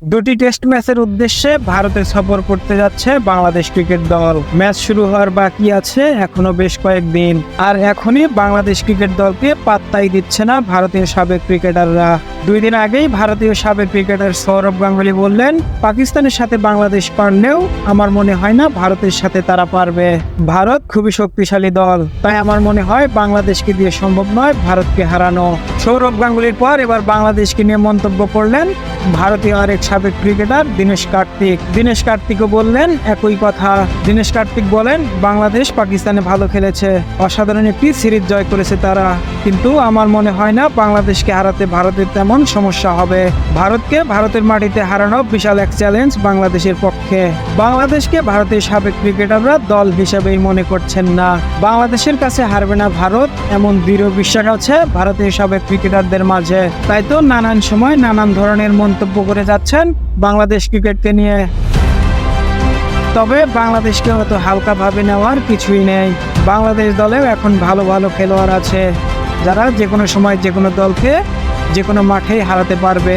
দুটি টেস্ট ম্যাচের উদ্দেশ্যে ভারতে সফর করতে যাচ্ছে বাংলাদেশ ক্রিকেট দল। ম্যাচ শুরু হওয়ার বাকি আছে এখনো বেশ কয়েকদিন, আর এখনই বাংলাদেশ ক্রিকেট দলকে পাত্তাই দিচ্ছে না ভারতীয় সাবেক ক্রিকেটাররা। 2 দিন আগেই ভারতীয় সাবেক ক্রিকেটার সৌরভ গাঙ্গুলী বললেন, পাকিস্তানের সাথে বাংলাদেশ পারলেও আমার মনে হয় না ভারতের সাথে তারা পারবে। ভারত খুবই শক্তিশালী দল, তাই আমার মনে হয় বাংলাদেশকে দিয়ে সম্ভব নয় ভারতকে হারানো। সৌরভ গাঙ্গুলীর পর এবার বাংলাদেশকে নিয়ে মন্তব্য করলেন ভারতীয় আরেক সাবেক ক্রিকেটার দীনেশ কার্তিক। দীনেশ কার্তিকও বললেন একই কথা। দীনেশ কার্তিক বলেন, বাংলাদেশ পাকিস্তানে ভালো খেলেছে, অসাধারণ একটি সিরিজ জয় করেছে তারা, কিন্তু আমার মনে হয় না বাংলাদেশকে হারাতে ভারতের তেমন সমস্যা হবে। ভারতকে ভারতের মাটিতে হারানো বিশাল এক চ্যালেঞ্জ বাংলাদেশের পক্ষে। বাংলাদেশকে ভারতের সাবেক ক্রিকেটাররা দল হিসেবেই মনে করছেন না। বাংলাদেশের কাছে হারবে না ভারত, এমন দৃঢ় বিশ্বাস আছে ভারতের সাবেক ক্রিকেটারদের মাঝে। তাই তো নানান সময় নানান ধরনের মন্তব্য করে যাচ্ছেন বাংলাদেশ ক্রিকেটকে নিয়ে। তবে বাংলাদেশকে অত হালকাভাবে নেওয়ার কিছুই নেই। বাংলাদেশ দলেও এখন ভালো ভালো খেলোয়াড় আছে, যারা যে কোনো সময় যে কোনো দলকে যে কোনো মাঠেই হারাতে পারবে।